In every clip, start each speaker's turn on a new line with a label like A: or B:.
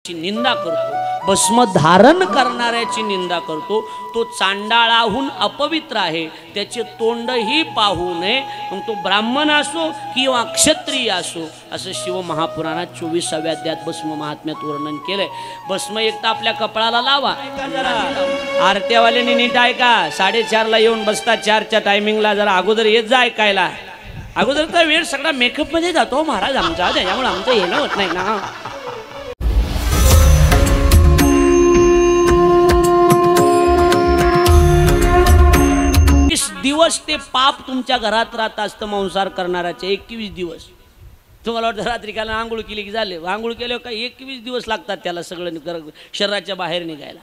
A: करणाऱ्याची निंदा करतो, भस्म धारण करणाऱ्याची निंदा करतो, तो चांडाळाहून अपवित्र आहे, त्याचे तोंडही पाहू नये, मग तो ब्राह्मण असो किंवा क्षत्रिय असो, असं शिव महापुराणात 24व्या अध्यायात भस्म महात्म्यात वर्णन केलंय. भस्म एक तर आपल्या कपाळाला लावा. आरत्यावाल्याने नीट ऐका, 4:30ला येऊन बसतात, 4च्या टायमिंगला जरा अगोदर येत जा ऐकायला. अगोदर तर वेळ सगळा मेकअप मध्ये जातो महाराज आमचा, त्याच्यामुळे आमचं येणं होत नाही ना. दिवस ते पाप तुमच्या घरात राहत असतं मांसाहार करणाऱ्याचे. 21 दिवस. तुम्हाला वाटतं रात्री काला आंघोळ केली की झाले, आंघोळ केल्यावर काही 21 दिवस लागतात त्याला सगळं शरीराच्या बाहेर निघायला.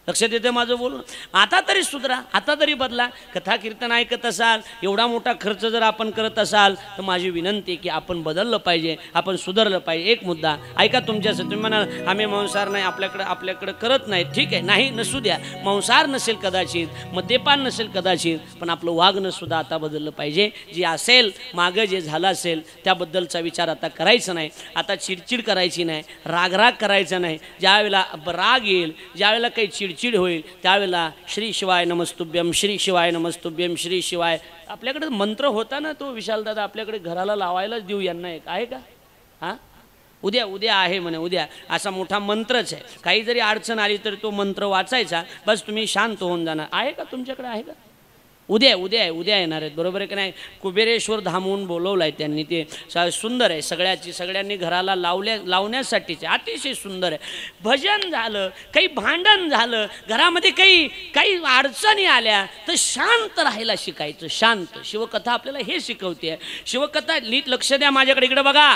A: लक्षात येते माझं बोलून? आता तरी सुधरा, आता तरी बदला. कथा कीर्तन ऐकत असाल, एवढा मोठा खर्च जर आपण करत असाल तर माझी विनंती आहे की आपण बदललं पाहिजे, आपण सुधारलं पाहिजे. एक मुद्दा ऐका तुमच्यासाठी. तुम्ही म्हणाल आम्ही मांसाहार नाही, आपल्याकडे करत नाही. ठीक आहे, नाही नसू द्या. मांसाहार नसेल कदाचित, मद्यपान नसेल कदाचित, पण आपलं वागणं सुद्धा आता बदललं पाहिजे. जे असेल मागं जे झालं असेल त्याबद्दलचा विचार आता करायचा नाही. आता चिडचिड करायची नाही, रागराग करायचा नाही. ज्यावेळेला राग येईल, ज्यावेळेला काही चिडचिड होईल, त्यावेळेला श्री शिवाय नमस्तुभ्यम, श्री शिवाय नमस्तुभ्यम, श्री शिवाय. आपल्याकडे मंत्र होता ना तो विशालदादा, आपल्याकडे घराला लावायलाच देऊ यांना एक आहे का? हां, उद्या आहे म्हणे, उद्या असा मोठा मंत्रच आहे. काही जरी अडचण आली तरी तो मंत्र वाचायचा, बस तुम्ही शांत होऊन जाणार. आहे का तुमच्याकडे? आहे का? उद्या येणार आहेत, बरोबर आहे का नाही? कुबेरेश्वर धामहून बोलवलं आहे त्यांनी. ते सुंदर आहे, सगळ्यांनी घराला लावण्यासाठीचे अतिशय सुंदर आहे. भजन झालं, काही भांडण झालं, घरामध्ये काही अडचणी आल्या तर शांत राहायला शिकायचं. शांत. शिवकथा आपल्याला हे शिकवते. शिवकथा नीट लक्ष द्या माझ्याकडे, इकडे बघा.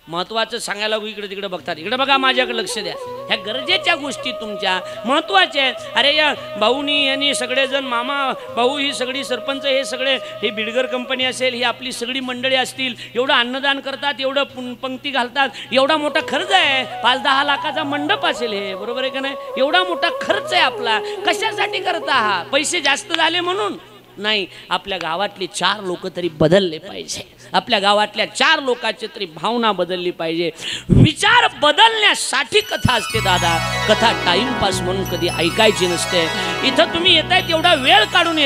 A: महत्त्वाचं सांगायला इकडे तिकडे बघतात, इकडे बघा, माझ्याकडे लक्ष द्या. ह्या गरजेच्या गोष्टी तुमच्या महत्त्वाच्या आहेत. अरे या भाऊनी यांनी सगळेजण, मामा भाऊ, ही सगळी सरपंच, हे सगळे, ही बिडगर कंपनी असेल, ही आपली सगळी मंडळी असतील, एवढं अन्नदान करतात, एवढं पंक्ती घालतात, एवढा मोठा खर्च आहे, 5-10 लाखाचा मंडप असेल हे, बरोबर आहे का नाही? एवढा मोठा खर्च आहे आपला, कशासाठी करता हा? पैसे जास्त झाले म्हणून नाही. आपल्या गावातले 4 लोक तरी बदलले पाहिजे. आपल्या गावातल्या 4 लोकांची तरी भावना बदलली पाहिजे. विचार बदलण्यासाठी कथा असते दादा. कथा टाइमपास म्हणून कधी ऐकायची नसते. इथं तुम्ही येतायत, एवढा वेळ काढून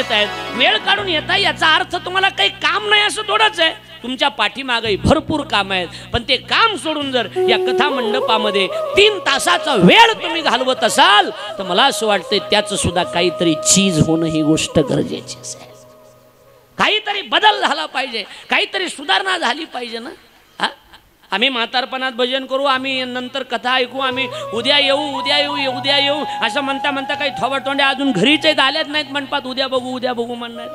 A: येताय, याचा अर्थ तुम्हाला काही काम नाही असं थोडंच आहे. तुमच्या पाठीमागे भरपूर काम आहेत, पण ते काम सोडून जर या कथा मंडपामध्ये 3 तासाचा वेळ तुम्ही घालवत असाल तर मला असं वाटतंय त्याचं सुद्धा काहीतरी चीज होणं ही गोष्ट गरजेची असेल. काहीतरी बदल झाला पाहिजे, काहीतरी सुधारणा झाली पाहिजे ना. आम्ही म्हातारपणात भजन करू, आम्ही नंतर कथा ऐकू, आम्ही उद्या येऊ असं म्हणता काही थोबाटोंड्या अजून घरीच आल्याच नाहीत मंडपात. उद्या बघू म्हणणार.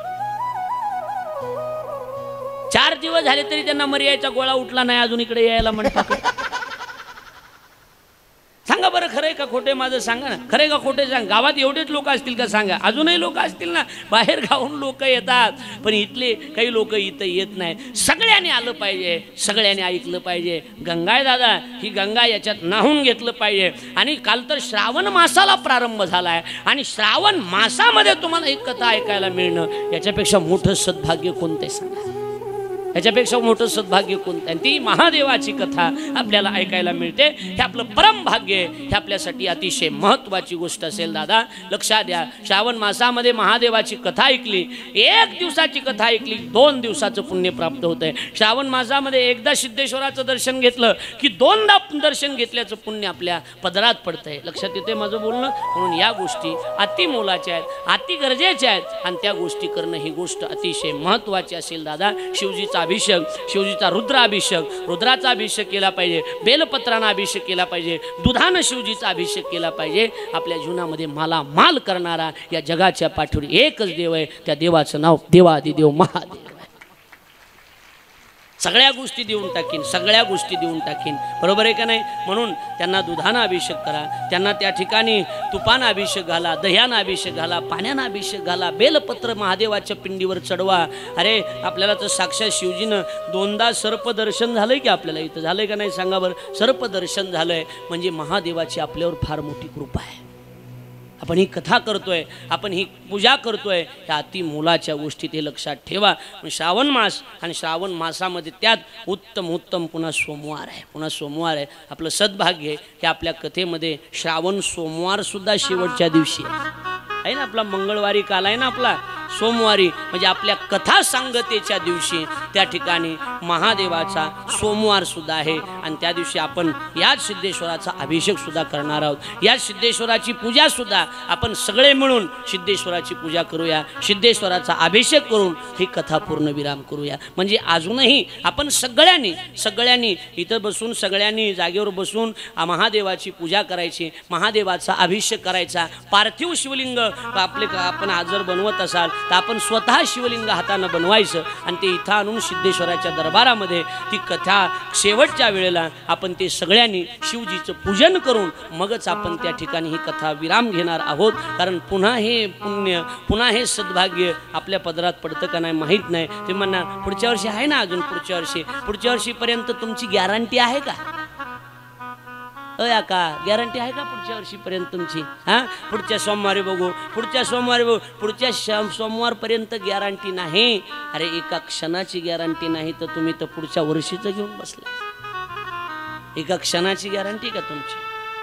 A: 4 दिवस झाले तरी त्यांना मर्यायचा गोळा उठला नाही अजून इकडे यायला म्हणतात. सांगा बरं, खरंय का खोटे? माझं सांगा ना, खरंय का खोटे? सांग. गावात एवढेच लोक असतील का? सांगा. अजूनही लोक असतील ना, बाहेर गावून लोक येतात, पण इथले काही लोक इथं येत नाही. सगळ्यांनी आलं पाहिजे, सगळ्यांनी ऐकलं पाहिजे. गंगा आहे दादा, ही गंगा, याच्यात न्हावून घेतलं पाहिजे. आणि काल तर श्रावण मासाला प्रारंभ झाला आहे, आणि श्रावण मासामध्ये तुम्हाला एक कथा ऐकायला मिळणं, याच्यापेक्षा मोठं सद्भाग्य कोणते? सांगा. याच्यापेक्षा मोठं सद्भाग्य कोणतं? आणि ती महादेवाची कथा आपल्याला ऐकायला मिळते. हे आपलं परम भाग्य आहे. हे आपल्यासाठी अतिशय महत्त्वाची गोष्ट असेल दादा. लक्षात द्या. श्रावण मासामध्ये महादेवाची कथा ऐकली, 1 दिवसाची कथा ऐकली, 2 दिवसाचं पुण्य प्राप्त होतंय. श्रावण मासामध्ये एकदा सिद्धेश्वराचं दर्शन घेतलं की 2दा दर्शन घेतल्याचं पुण्य आपल्या पदरात पडतंय. लक्षात येते माझं बोलणं? म्हणून या गोष्टी अति मोलाच्या आहेत, अति गरजेच्या आहेत, आणि त्या गोष्टी करणं ही गोष्ट अतिशय महत्त्वाची असेल दादा. शिवजीचा अभिषेक, शिवजीचा रुद्राभिषेक, रुद्राचा अभिषेक केला पाहिजे, बेलपत्रांना अभिषेक केला पाहिजे, दुधानं शिवजीचा अभिषेक केला पाहिजे. आपल्या जीवनामध्ये मालामाल करणारा या जगाच्या पाठीवर एकच देव आहे. त्या देवाचं नाव देवादिदेव महादेव. सगळ्या गोष्टी देऊन टाकीन, बरोबर आहे का नाही? म्हणून त्यांना दुधानं अभिषेक करा, त्यांना त्या ठिकाणी तुपानं अभिषेक घाला, दह्यानं अभिषेक घाला, पाण्यानं अभिषेक घाला, बेलपत्र महादेवाच्या पिंडीवर चढवा. अरे आपल्याला तर साक्षात शिवजीनं 2दा सर्पदर्शन झालंय की आपल्याला इथं झालंय का नाही? सांगा बरं. सर्पदर्शन झालंय म्हणजे महादेवाची आपल्यावर फार मोठी कृपा आहे. आपण ही कथा करतोय, आपण ही पूजा करतोय, ह्या अति मोलाच्या गोष्टी ते लक्षात ठेवा. श्रावण मास आणि श्रावण मासामध्ये त्यात उत्तम पुन्हा सोमवार आहे, पुन्हा सोमवार आहे. आपलं सद्भाग्य आहे की आपल्या कथेमध्ये श्रावण सोमवार सुद्धा शेवटच्या दिवशी आहे ना. आपला मंगळवारी काल आहे ना, आपला सोमवारी म्हणजे आपल्या कथा सांगतेच्या दिवशी त्या ठिकाणी महादेवाचा सोमवार सुद्धा आहे. आणि त्या दिवशी आपण याच सिद्धेश्वराचा अभिषेक सुद्धा करणार आहोत. या सिद्धेश्वराची पूजा सुद्धा आपण सगळे मिळून सिद्धेश्वराची पूजा करूया, सिद्धेश्वराचा अभिषेक करून ही कथा पूर्ण विराम करूया. म्हणजे अजूनही आपण सगळ्यांनी इथं बसून, सगळ्यांनी जागेवर बसून महादेवाची पूजा करायची, महादेवाचा अभिषेक करायचा. पार्थिव शिवलिंग आपण आज जर बनवत असाल तर आपण स्वतः शिवलिंग हातानं बनवायचं आणि ते इथं आणून सिद्धेश्वराच्या दरबारामध्ये ती कथा शेवटच्या वेळेला आपण ते सगळ्यांनी शिवजीचं पूजन करून मगच आपण त्या ठिकाणी ही कथा विराम घेणार आहोत. कारण पुन्हा हे पुण्य, पुन्हा हे सद्भाग्य आपल्या पदरात पडतं का नाही माहीत नाही. ते म्हणणार पुढच्या वर्षी आहे ना, अजून पुढच्या वर्षीपर्यंत तुमची गॅरंटी आहे का? का गॅरंटी आहे का पुढच्या वर्षीपर्यंत तुमची? पुढच्या सोमवारी बघू, पुढच्या सोमवारपर्यंत गॅरंटी नाही. अरे एका क्षणाची गॅरंटी नाही तर तुम्ही तर पुढच्या वर्षीच घेऊन बसला. एका क्षणाची गॅरंटी का तुमची?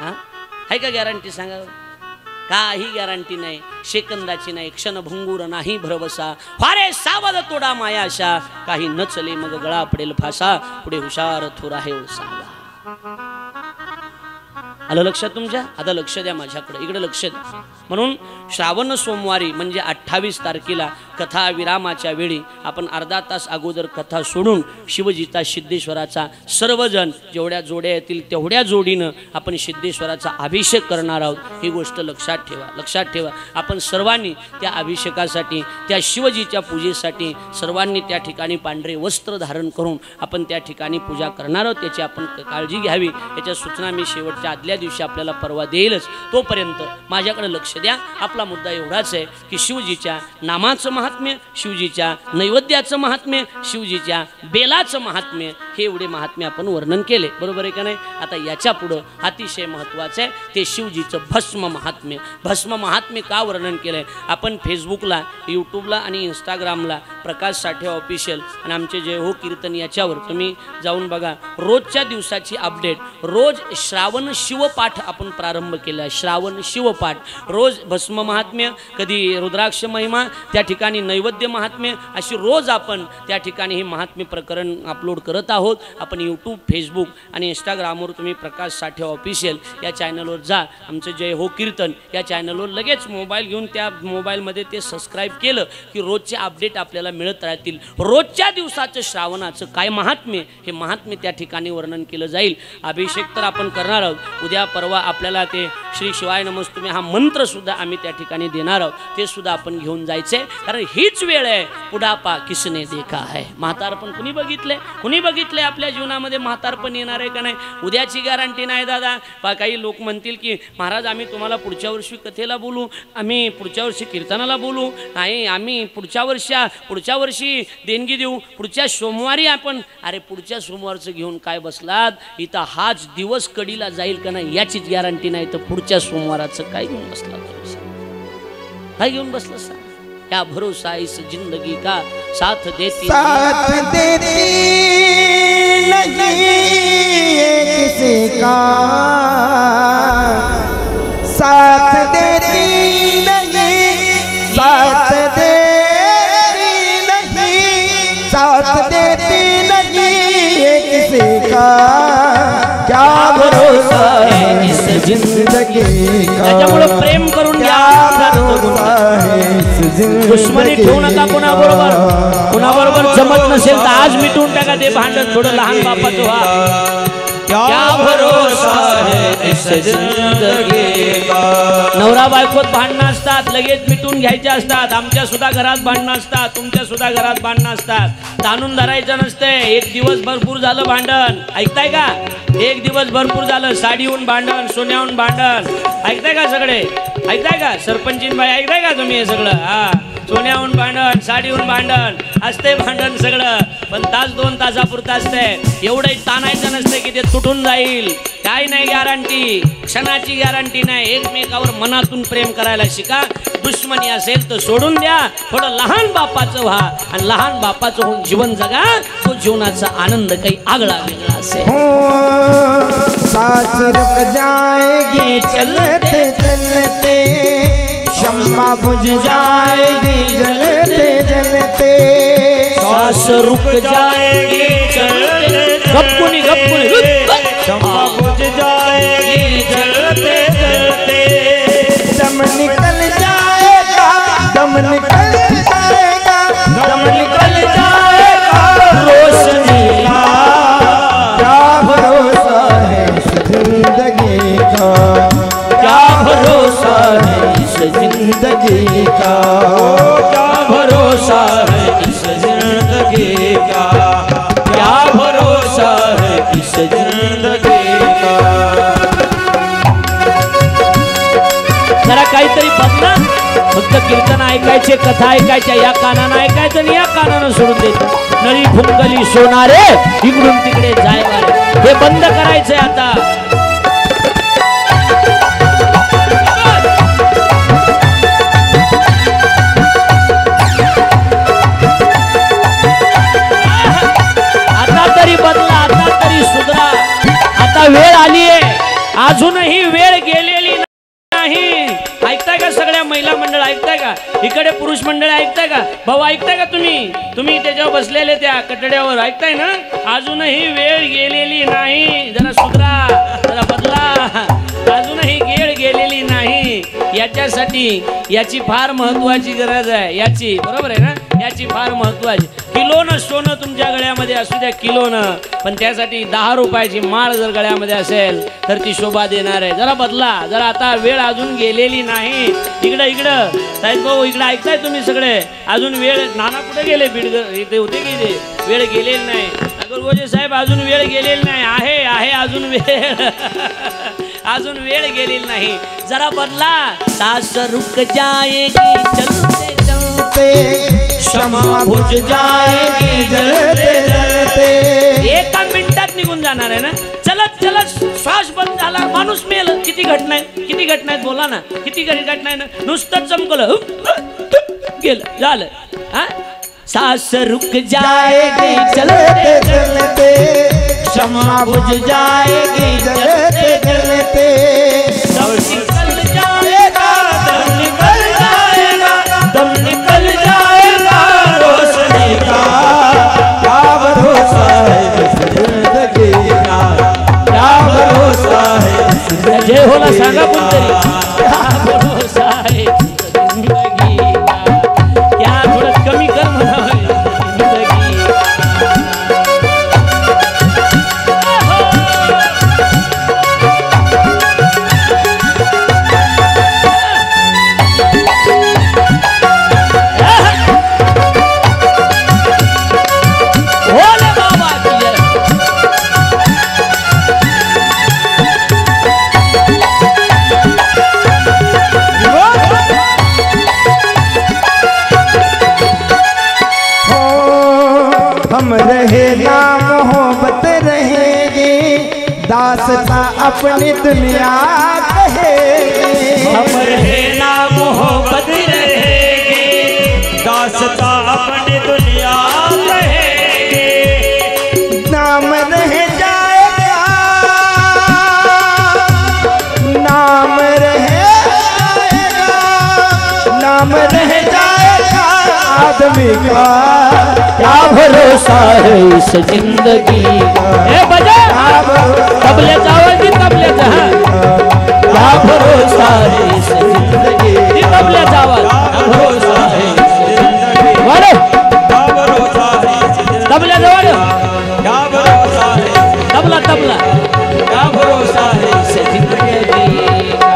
A: आहे का गॅरंटी? सांगा. काही गॅरंटी नाही, सेकंदाची नाही, क्षणभंगूर नाही भरवसा. फारे सावध तोडा मायाशा, काही न चले मग गळा पडेल फासा. पुढे हुशार थोर आहे सांगा. आलं लक्षात तुमच्या? आता लक्ष द्या माझ्याकडे, इकडे लक्ष द्या. म्हणून श्रावण सोमवारी म्हणजे 28 तारखेला कथा विरामाच्या वेळी आपण अर्धा तास अगोदर कथा सोडून शिवजीचा, सिद्धेश्वराचा सर्वजण जेवढ्या जोड्या येतील तेवढ्या जोडीनं आपण सिद्धेश्वराचा अभिषेक करणार आहोत. ही गोष्ट लक्षात ठेवा. आपण सर्वांनी त्या अभिषेकासाठी, त्या शिवजीच्या पूजेसाठी सर्वांनी त्या ठिकाणी पांढरे वस्त्र धारण करून आपण त्या ठिकाणी पूजा करणार आहोत. त्याची आपण काळजी घ्यावी. याच्या सूचना मी शेवटच्या आदल्या दिवशी आपल्याला परवा देईलच. तोपर्यंत माझ्याकडे लक्ष द्या. आपला मुद्दा एवढाच आहे की शिवजीच्या नामाचं महात्म्य, शिवजीच्या नैवेद्याचं महात्म्य, शिवजीच्या बेलाचं महात्म्य, हे एवढे महात्म्य आपण वर्णन केले, बरोबर आहे का नाही? आता याच्या पुढं अतिशय महत्त्वाचं आहे ते शिवजीचं भस्म महात्म्य. भस्म महात्म्य का वर्णन केलंय? आपण फेसबुकला, यूट्यूबला आणि इंस्टाग्रामला प्रकाश साठे ऑफिशियल आणि आमचे जय हो कीर्तन याच्यावर तुम्ही जाऊन बघा. रोजच्या दिवसाची अपडेट, रोज श्रावण शिवपाठ आपण प्रारंभ केला. श्रावण शिवपाठ रोज भस्म महात्म्य, कधी रुद्राक्ष महिमा, त्या ठिकाणी नैवेद्य महात्म्य, अशी रोज आपण त्या ठिकाणी हे महात्म्य प्रकरण अपलोड करत आहोत. आपण यूट्यूब, फेसबुक आणि इंस्टाग्रामवर तुम्ही प्रकाश साठे ऑफिशियल या चॅनलवर जा. आमचं जय हो कीर्तन या चॅनलवर लगेच मोबाईल घेऊन त्या मोबाईलमध्ये ते सबस्क्राईब केलं की रोजचे अपडेट आपल्याला मिळत राहतील. रोजच्या दिवसाचं श्रावणाचं काय महात्म्य, हे महात्म्य त्या ठिकाणी वर्णन केलं जाईल. अभिषेक तर आपण करणार आहोत. उद्या परवा आपल्याला ते श्री शिवाय नमस्तुमे हा मंत्र सुद्धा आम्ही त्या ठिकाणी देणार आहोत. ते सुद्धा आपण घेऊन जायचंय. कारण हीच वेळ आहे. बुढापा किसने देखा है. म्हातारपण कुणी बघितले आपल्या जीवनामध्ये? म्हातारपण येणार आहे का नाही? उद्याची गॅरंटी नाही दादा. काही लोक म्हणतील की महाराज आम्ही तुम्हाला पुढच्या वर्षी कथेला बोलू, आम्ही पुढच्या वर्षी कीर्तनाला बोलू, नाही आम्ही पुढच्या वर्षी देणगी देऊ, पुढच्या सोमवारी आपण. अरे पुढच्या सोमवारचं घेऊन काय बसलात? इथं हाच दिवस कडीला जाईल का नाही याचीच गॅरंटी नाही, तर पुढच्या सोमवाराचं काय घेऊन बसला? काय घेऊन बसला? क्या भरोसा इस जिंदगी का साथ देती नहीं किसी का, साथ देती नहीं, साथ देती नहीं, साथ देती नहीं किसी का. क्या भरोसा है इस जिंदगी का. त्याच्यामुळे प्रेम करून घ्या. दुश्मनी ठेवू नका कोणाबरोबर जमत नसेल तर आज मिटून टाका ते भांडण. थोडं लहान बापाचं व्हा. क्या भरोसा है इस जिंदगी का. नवरा बायकोत भांडणं असतात, लगेच मिटून घ्यायचे असतात. आमच्या सुद्धा घरात भांडणं असतात, तुमच्या सुद्धा घरात भांडणं असतात. ताणून धरायचं नसते. एक दिवस भरपूर झालं भांडण, ऐकताय का? एक दिवस भरपूर झालं, साडीहून भांडण, सोन्याहून भांडण, ऐकताय का? सगळे ऐकताय का? सरपंचीन बाई ऐकताय का तुम्ही हे सगळं? सोन्याहून भांडण, साडीहून भांडण असते, भांडण सगळं. पण तास 2 तासापुरतं असते. एवढं ताणायचं नसते की ते तुटून जाईल. काय नाही गॅरंटी, क्षणाची गॅरंटी नाही. एकमेकावर मनातून प्रेम करायला शिका. दुश्मनी असेल तर सोडून द्या. थोडं लहान बापाचं व्हा आणि लहान बापाचं होऊन जीवन जगा. तो जीवनाचा आनंद काही आगळा वेगळा असेल.
B: सास रुक जाएगी चलते चलते, शम्मा बुझ जाएगी जलते जलते,
A: सास रुक जाएगी चलते गप्पुनी
B: शम्मा बुझ जाएगी जलते जलते, दम निकल जाएगा, दम निकल जाएगा, दम निकल जाएगा रोशनी का। क्या भरोसा है इस जिंदगी का, क्या भरोसा है इस जिंदगी का, क्या भरोसा है इस जिंदगी का, क्या भरोसा है इस जिंदगी का।
A: जरा काहीतरी बदला. फक्त कीर्तन ऐकायचे, कथा ऐकायच्या, या कानानं ऐकायचं आणि या कानानं सोडून द्यायचं. नळी फुंकली सोनारे, इकडून तिकडे जायवारे, हे बंद करायचंय आता. आता तरी बदला, आता तरी सुधरा. आता वेळ आलीये, अजूनही वेळ गेलेली नाही. ऐकताय का सगळ्या महिला मंडळ? ऐकताय का? इकडे पुरुष मंडळ ऐकताय का? भाऊ ऐकताय का? तुम्ही त्याच्यावर बसलेले त्या कटड्यावर ऐकताय ना? अजूनही वेळ गेलेली नाही. जरा सुधरा, जरा बदला. अजूनही वेळ गेलेली नाही. याच्यासाठी याची फार महत्वाची गरज आहे. याची, बरोबर आहे ना? याची फार महत्वाची. किलोनं सोनं तुमच्या गळ्यामध्ये असू द्या, किलोनं, पण त्यासाठी 10 रुपयाची माळ जर गळ्यामध्ये असेल तर ती शोभा देणार आहे. जरा बदला, जरा. आता वेळ अजून गेलेली नाही. इकडं साहेब भाऊ, इकडं ऐकताय तुम्ही सगळे? अजून वेळ, नाना कुठे गेले? बीडगर इथे होते की ते? वेळ गेलेली नाही. अगरगोजे साहेब, अजून वेळ गेलेली नाही. आहे अजून वेळ. अजून वेळ गेलेली नाही. जरा बदला. सास रुक जाएगी चलते चलते,
B: शम्मा बुझ जाएगी जलते जलते.
A: एका मिनिटात निघून जाणार आहे ना? चलत चलत श्वास बंद झाला, माणूस मेल. किती घटना आहेत बोला ना. किती घटना आहे ना? नुसतं चमकलं, गेलं, झालं. हा, सास रुक जाएगी चलते
B: चलते, शम्मा बुझ जाएगी जलते जलते,
A: दम निकल जाएगा, दम निकल जाएगा, दम निकल जाएगा रोशनी का।
B: क्या भरोसा है इस जिंदगी का, क्या भरोसा है।
A: जय होला सांगा कोणतरी. क्या भरोसा है जिंदगी का. क्या थोडं कमी कर म्हणावं जिंदगी. भोले बाबा की जय.
B: हम रहे ना मोहब्बत रहेगी, दास्तां अपनी दुनिया कहेगी।
A: हम रहे ना मोहब्बत रहेगी,
C: दास्तां अपनी दुनिया कहेगी।
B: नाम रह जाएगा, नाम रह जाएगा, नाम रह जाएगा आदमी का।
A: क्या भरोसा है इस जिंदगी का. ए बजा तबले चावल जी, तबले जहां. क्या भरोसा है इस जिंदगी की. तबले चावल. क्या भरोसा है इस जिंदगी. वाले
C: क्या भरोसा है इस जिंदगी.
A: तबले जवळ.
C: क्या भरोसा है.
A: तबला तबला.
C: क्या भरोसा है
A: इस जिंदगी का.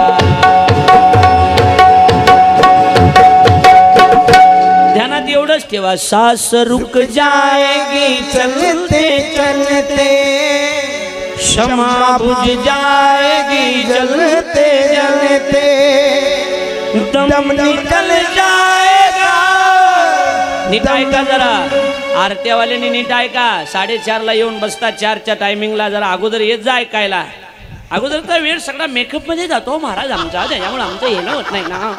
A: ध्यानात एवढंच ठेवा. सास रुक जाएगी
B: चलते चलते, क्षमा बुझ जाएगी जलते जलते, दम निकल जाएगा.
A: नीट ऐका जरा. आरत्यावाल्यांनी नीट ऐका. 4:30ला येऊन बसतात, 4च्या टायमिंगला. जरा अगोदर येत जा ऐकायला. अगोदरचा वेळ सगळा मेकअप मध्ये जातो महाराज आमचा, त्याच्यामुळे आमचं येणं होत नाही ना.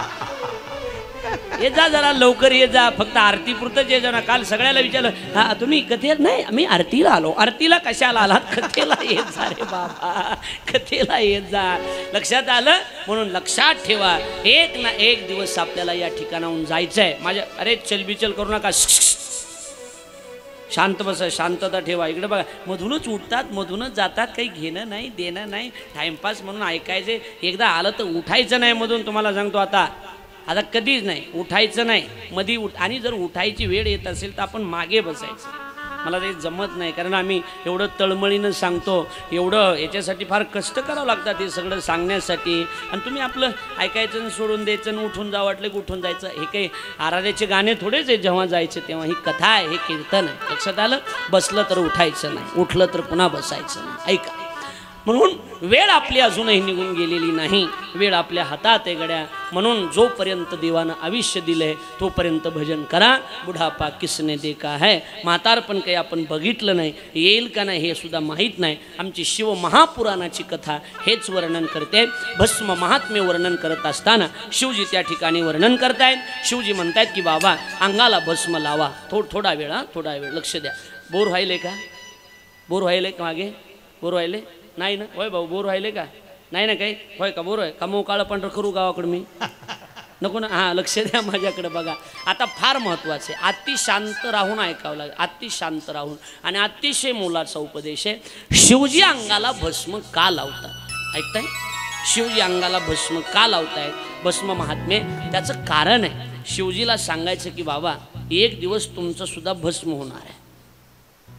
A: ये जा जरा लवकर ये जा, फक्त आरती पुरतच ये जा ना. काल सगळ्याला विचारलं, हा तुम्ही कथेत नाही, आम्ही आरतीला आलो. आरतीला कशाला आलात? कथेला येत जा रे बाबा, कथेला येत जा. लक्षात आलं? म्हणून लक्षात ठेवा, एक ना एक दिवस आपल्याला या ठिकाणाहून जायचंय. माझ्या अरे चलबिचल करू नका, शांत बसा, शांतता ठेवा. इकडे बघा, मधूनच उठतात, मधूनच जातात, काही घेणं नाही देणं नाही, टाइमपास म्हणून ऐकायचे. एकदा आलं तर उठायचं नाही मधून. तुम्हाला सांगतो आता कधीच नाही उठायचं नाही मधी आणि जर उठायची वेळ येत असेल तर आपण मागे बसायचं. मला ते जमत नाही, कारण आम्ही एवढं तळमळीनं सांगतो, एवढं याच्यासाठी फार कष्ट करावं लागतात हे सगळं सांगण्यासाठी. आणि तुम्ही आपलं ऐकायचं सोडून द्यायचं, उठून जा वाटलं की उठून जायचं. हे काही आराध्याचे गाणे थोडेच आहे जेव्हा जायचं तेव्हा. ही कथा आहे, हे कीर्तन आहे. लक्षात आलं? बसलं तर उठायचं नाही, उठलं तर पुन्हा बसायचं नाही. ऐका, म्हणून वेळ आपली अजूनही निघून गेलेली नाही, वेळ आपल्या हातात आहे गड्या. म्हणून जोपर्यंत देवानं आयुष्य दिलंय तोपर्यंत भजन करा. बुढापा किसने देखा है, म्हातारपण काही आपण बघितलं नाही, येईल का नाही हे सुद्धा माहीत नाही. आमची शिव महापुराणाची कथा हेच वर्णन करते. भस्म महात्म्य वर्णन करत असताना शिवजी त्या ठिकाणी वर्णन करतायत. शिवजी म्हणतायत की बाबा अंगाला भस्म लावा. थोडा वेळ, थोडा वेळ लक्ष द्या. बोर व्हायले का? बोर व्हायले का? मागे बोर व्हायले नाही ना? होय भाऊ, बोर व्हायले का? नाही ना काही? होय का? बोर आहे का? मग काळं पांढरं करू गावाकडं मी? नको ना? हां, लक्ष द्या माझ्याकडे बघा. आता फार महत्त्वाचं आहे, अति शांत राहून ऐकावं लागेल, अति शांत राहून. आणि अतिशय मोलाचा उपदेश आहे. शिवजी अंगाला भस्म का लावतात? ऐकताय? शिवजी अंगाला भस्म का लावतायत? भस्म महात्म्य त्याचं कारण आहे. शिवजीला सांगायचं की बाबा एक दिवस तुमचं सुद्धा भस्म होणार आहे.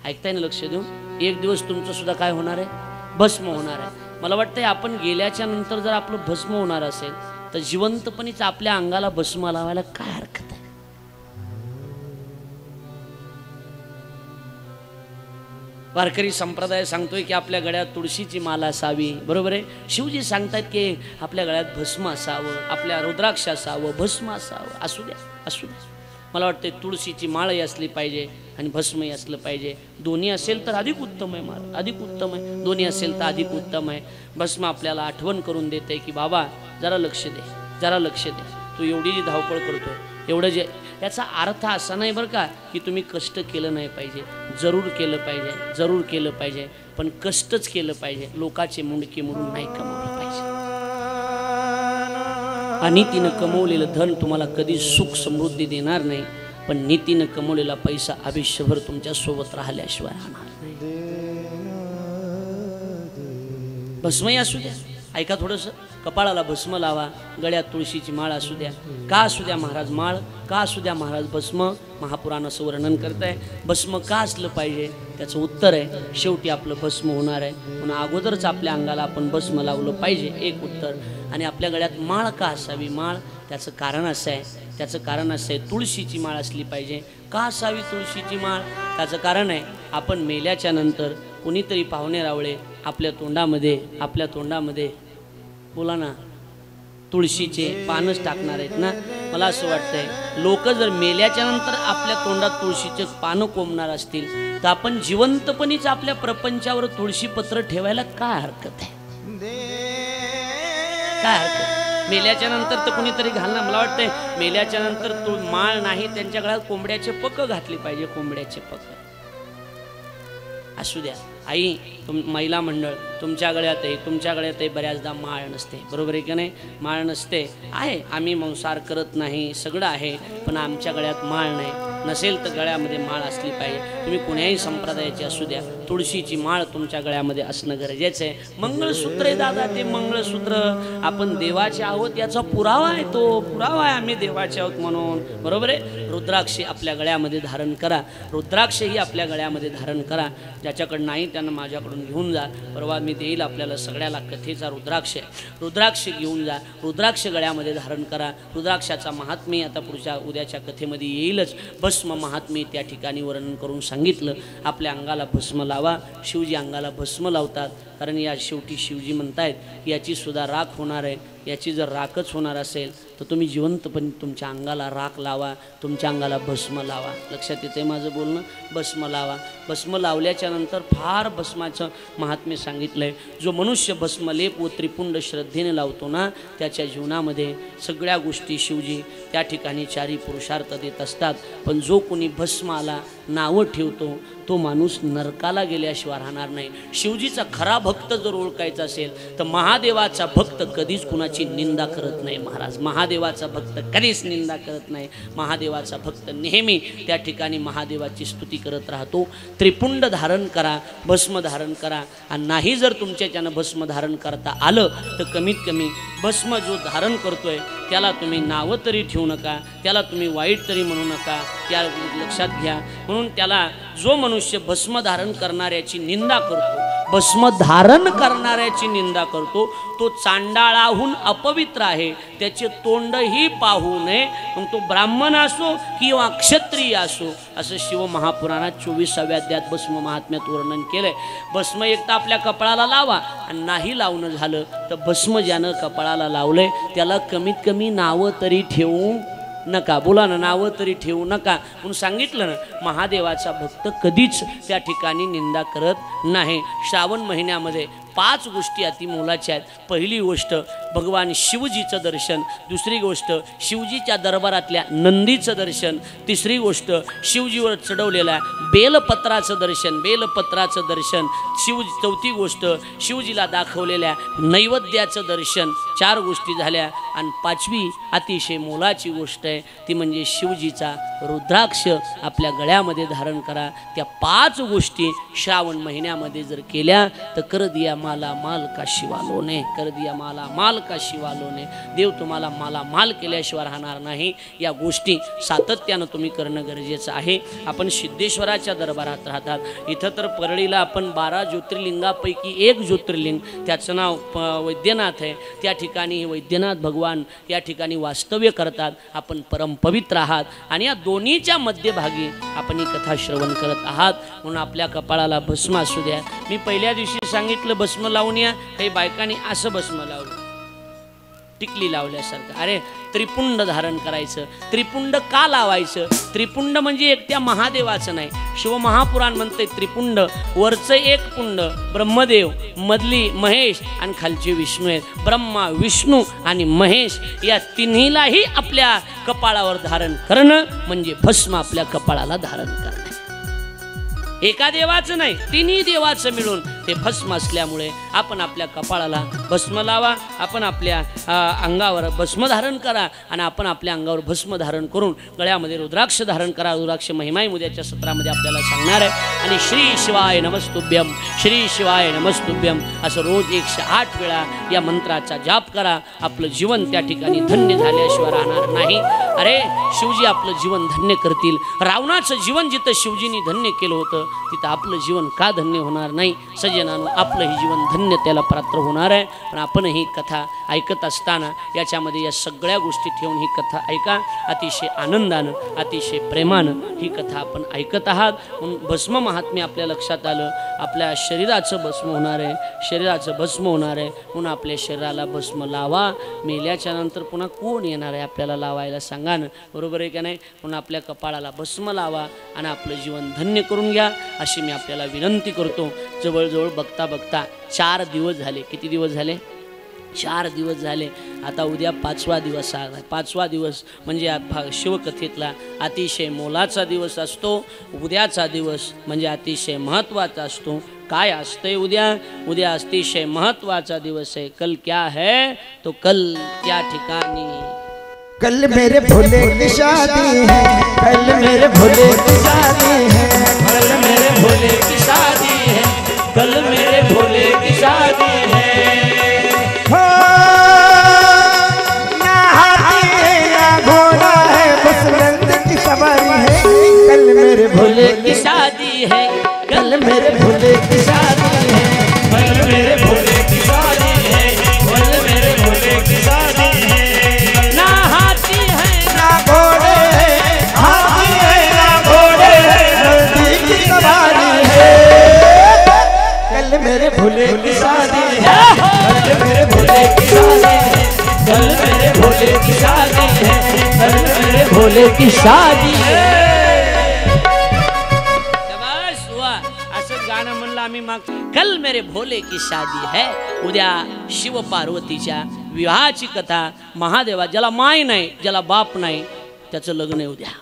A: ऐकताय ना लक्ष देऊन? एक दिवस तुमचं सुद्धा काय होणार आहे? भस्म होणार आहे. मला वाटतंय आपण गेल्याच्या नंतर जर आपलं भस्म होणार असेल तर जिवंतपणीच आपल्या अंगाला भस्म लावायला काय हरकत आहे? वारकरी संप्रदाय सांगतोय की आपल्या गळ्यात तुळशीची माला असावी. बरोबर आहे? शिवजी सांगतात की आपल्या गळ्यात भस्म असावं, आपल्या रुद्राक्ष असावं, भस्म असावं. असू द्या, असू द्या. मला वाटते तुळशीची माळही असली पाहिजे आणि भस्मही असलं पाहिजे. दोन्ही असेल तर अधिक उत्तम आहे महाराज, अधिक उत्तम आहे. दोन्ही असेल तर अधिक उत्तम आहे. भस्म आपल्याला आठवण करून देते की बाबा जरा लक्ष दे, जरा लक्ष दे. तू एवढी जी धावपळ करतो, एवढं जे, याचा अर्थ असा नाही बरं का की तुम्ही कष्ट केलं नाही पाहिजे. जरूर केलं पाहिजे, जरूर केलं पाहिजे, पण कष्टच केलं पाहिजे. लोकाचे मुंडके म्हणून नाही कमवलं पाहिजे. अनितीनं कमवलेलं धन तुम्हाला कधी सुख समृद्धी देणार नाही, पण नीतीनं कमवलेला पैसा आयुष्यभर तुमच्या सोबत राहिल्याशिवाय राहणार नाही. भस्मही असू द्या, ऐका थोडंसं, कपाळाला भस्म लावा, गळ्यात तुळशीची माळ असू द्या. का असू द्या महाराज माळ? का असू द्या महाराज भस्म? महापुराण असं वर्णन करताय. भस्म का असलं पाहिजे? त्याचं उत्तर आहे शेवटी आपलं भस्म होणार आहे, म्हणून अगोदरच आपल्या अंगाला आपण भस्म लावलं पाहिजे, एक उत्तर. आणि आपल्या गळ्यात माळ का असावी? माळ त्याचं कारण असं आहे, त्याचं कारण असं आहे तुळशीची माळ असली पाहिजे. का असावी तुळशीची माळ? त्याचं कारण आहे आपण मेल्याच्या नंतर कुणीतरी पाहुणे रावळे आपल्या तोंडामध्ये बोला ना तुळशीचे पानच टाकणार आहेत ना. मला असं वाटतंय लोक जर मेल्याच्या नंतर आपल्या तोंडात तुळशीचे पानं कोंबणार असतील तर आपण जिवंतपणीच आपल्या प्रपंचावर तुळशीपत्र ठेवायला काय हरकत आहे? काय हरकत? मेल्याच्या नंतर तर कुणीतरी घालणार. मला वाटतंय मेल्याच्या नंतर माळ नाही, त्यांच्या गळ्यात कोंबड्याचे पक घातले पाहिजे, कोंबड्याचे पक. असू द्या आई, महिला मंडळ तुमच्या गळ्यातही बऱ्याचदा माळ नसते. बरोबर आहे की नाही? माळ नसते आहे. आम्ही मंसार करत नाही, सगळं आहे, पण आमच्या गळ्यात माळ नाही. नसेल तर गळ्यामध्ये माळ असली पाहिजे. तुम्ही कुण्याही संप्रदायाची असू द्या, तुळशीची माळ तुमच्या गळ्यामध्ये असणं गरजेचं आहे. मंगळसूत्र आहे दादा, ते मंगळसूत्र आपण देवाचे आहोत याचा पुरावा आहे, तो पुरावा आहे आम्ही देवाचे आहोत म्हणून. बरोबर आहे? रुद्राक्षी आपल्या गळ्यामध्ये धारण करा, रुद्राक्षही आपल्या गळ्यामध्ये धारण करा. ज्याच्याकडं नाही त्यांना माझ्याकडून घेऊन जा. परवा मी देईल आपल्याला सगळ्याला कथेचा रुद्राक्ष आहे. रुद्राक्ष घेऊन जा, रुद्राक्ष गळ्यामध्ये धारण करा. रुद्राक्षाचा महात्म्य आता पुढच्या उद्याच्या कथेमध्ये येईलच. भस्म महात्म्य त्या ठिकाणी वर्णन करून सांगितलं. आपल्या अंगाला भस्म लावा. शिवजी अंगाला भस्म लावतात. कारण या शेवटी शिवजी म्हणतायत याची सुद्धा राख होणार आहे. याची जर राखच होणार असेल तर तुम्ही जिवंतपणे तुमच्या अंगाला राख लावा, तुमच्या अंगाला भस्म लावा. लक्षात येते माझं बोलणं? भस्म लावा. भस्म लावल्याच्या नंतर फार भस्माचं महात्म्य सांगितलं आहे. जो मनुष्य भस्मलेप व त्रिपुंड श्रद्धेने लावतो ना त्याच्या जीवनामध्ये सगळ्या गोष्टी शिवजी त्या ठिकाणी चारी पुरुषार्थ देत असतात. पण जो कोणी भस्माला नावं ठेवतो तो माणूस नरकाला गेल्याशिवाय राहणार नाही. शिवजीचा खरा भक्त जर ओळखायचा असेल तर महादेवाचा भक्त कधीच कुणाची निंदा करत नाही महाराज. महादेवाचा भक्त कधीच निंदा करत नाही. महादेवाचा भक्त नेहमी त्या ठिकाणी महादेवाची स्तुती करत राहतो. त्रिपुंड धारण करा, भस्म धारण करा. आणि नाही जर तुमच्याच्यानं भस्म धारण करता आलं तर कमीत कमी भस्म जो धारण करतोय त्याला तुम्ही नावं तरी ठेवू नका, त्याला तुम्ही वाईट तरी म्हणू नका, त्या लक्षात घ्या. म्हणून त्याला जो मनुष्य भस्म धारण करणाऱ्याची निंदा करतो, भस्म धारण करणाऱ्याची निंदा करतो तो चांडाळाहून अपवित्र आहे, त्याचे तोंडही पाहू नये. मग तो ब्राह्मण असो किंवा क्षत्रिय असो, असं शिवमहापुराणात 24व्या अध्यायात भस्म महात्म्यात वर्णन केलंय. भस्म एक तर आपल्या कपाळाला लावा आणि नाही लावणं झालं तर भस्म ज्यानं कपाळाला लावलंय त्याला कमीत कमी नावं तरी ठेवू नका. बोला ना, नावं तरी ठेवू नका. म्हणून सांगितलं ना, महादेवाचा भक्त कधीच त्या ठिकाणी निंदा करत नाही. श्रावण महिन्यामध्ये 5 गोष्टी अतिमोलाच्या आहेत. पहिली गोष्ट भगवान शिवजीचं दर्शन, दुसरी गोष्ट शिवजीच्या दरबारातल्या नंदीचं दर्शन, तिसरी गोष्ट शिवजीवर चढवलेल्या बेलपत्राचं दर्शन, बेलपत्राचं दर्शन, चौथी गोष्ट शिवजीला दाखवलेल्या नैवेद्याचं दर्शन. 4 गोष्टी झाल्या. आणि 5वी अतिशय मोलाची गोष्ट आहे ती म्हणजे शिवजीचा रुद्राक्ष आपल्या गळ्यामध्ये धारण करा. त्या 5 गोष्टी श्रावण महिन्यामध्ये जर केल्या तर कर दिया माला माल का शिवालोने, कर दिया माला माल का शिवालोने. देव तुम्हाला माला माल केल्याशिवाय राहणार नाही. या गोष्टी सातत्यानं तुम्ही करणं गरजेचं आहे. आपण सिद्धेश्वराच्या दरबारात राहतात. इथं तर परळीला आपण 12 ज्योतिर्लिंगापैकी एक ज्योतिर्लिंग त्याचं नाव वैद्यनाथ आहे. त्या ठिकाणी वैद्यनाथ भगवान या ठिकाणी वास्तव्य करतात. आपण परमपवित्र आहात आणि या दोन्हीच्या मध्यभागी आपण ही कथा श्रवण करत आहात. म्हणून आपल्या कपाळाला भस्म असू द्या. मी पहिल्या दिवशी सांगितलं भस्म लावून या. काही बायकांनी असं भस्म लावलं, टिकली लावल्यासारखं. अरे त्रिपुंड धारण करायचं. त्रिपुंड का लावायचं? त्रिपुंड म्हणजे एकट्या महादेवाचं नाही. शिवमहापुराण म्हणते त्रिपुंड, वरचं एक पुंड ब्रह्मदेव, मधली महेश आणि खालचे विष्णू आहेत. ब्रह्मा, विष्णू आणि महेश या तिन्हीलाही आपल्या कपाळावर धारण करणं म्हणजे भस्म आपल्या कपाळाला धारण करणं. एका देवाचं नाही, तिन्ही देवाचं मिळून ते भस्म असल्यामुळे आपण आपल्या कपाळाला भस्म लावा. आपण आपल्या अंगावर भस्म धारण करा आणि आपण आपल्या अंगावर भस्म धारण करून गळ्यामध्ये रुद्राक्ष धारण करा. रुद्राक्ष महिमाई उद्याच्या सत्रामध्ये आपल्याला सांगणार आहे. आणि श्री शिवाय नमस्तुभ्यम, श्री शिवाय नमस्तुभ्यम असं रोज 108 वेळा या मंत्राचा जाप करा. आपलं जीवन त्या ठिकाणी धन्य झाल्याशिवाय राहणार नाही. अरे शिवजी आपलं जीवन धन्य करतील. रावणाचं जीवन जिथं शिवजींनी धन्य केलं होतं तिथं आपलं जीवन का धन्य होणार नाही? सज्जनांनो, आपलंही जीवन धन्य त्याला पात्र होणार आहे. पण आपण ही कथा ऐकत असताना याच्यामध्ये या सगळ्या गोष्टी ठेवून ही कथा ऐका. अतिशय आनंदानं, अतिशय प्रेमानं ही कथा आपण ऐकत आहात. म्हणून भस्म महात्म्य आपल्या लक्षात आलं. आपल्या शरीराचं भस्म होणार आहे, शरीराचं भस्म होणार आहे. म्हणून आपल्या शरीराला भस्म लावा. मेल्याच्या नंतर पुन्हा कोण येणार आहे आपल्याला लावायला? सांगा ना, बरोबर आहे का नाही? म्हणून आपल्या कपाळाला भस्म लावा आणि आपलं जीवन धन्य करून घ्या अशी मी आपल्याला विनंती करतो. जवळजवळ बघता बघता 4 दिवस झाले. किती दिवस झाले? 4 दिवस झाले. आता उद्या 5वा दिवस आहे. 5वा दिवस म्हणजे शिवकथेतला अतिशय मोलाचा दिवस असतो. उद्याचा दिवस म्हणजे अतिशय महत्त्वाचा असतो. काय असतंय उद्या? उद्या अतिशय महत्त्वाचा दिवस आहे. कल क्या है तो कल त्या ठिकाणी
B: कल मेरे भोले की शादी है, कल मेरे भोले की शादी है,
C: कल मेरे भोले की शादी है, कल मेरे भोले की शादी है.
B: हो ना हाथी है ना घोड़ा है, बस नंद की सवारी है. कल मेरे भोले की
A: शादी है,
B: कल मेरे भोले की शादी है,
C: कल मेरे भोले की शादी है, कल मेरे भोले की शादी है.
A: ना हाथी है
B: ना घोड़े है, हाथी है ना घोड़े है, नंदी की सवारी है. कल मेरे भोले की शादी
C: भोले की शादी है, कल मेरे भोले की शादी है।
A: शाबाश हुआ. असं गाणं म्हणलं आम्ही मग. कल मेरे भोले की शादी है. उद्या शिव पार्वतीच्या विवाहाची कथा. महादेवा ज्याला माय नाही, ज्याला बाप नाही, त्याचं लग्न आहे उद्या.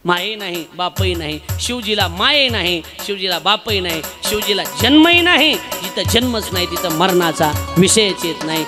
A: माये नाही, बापही नाही. शिवजीला माये नाही, शिवजीला बापही नाही, शिवजीला जन्मही नाही. जिथं जन्मच नाही तिथं मरणाचा विषयच येत नाही.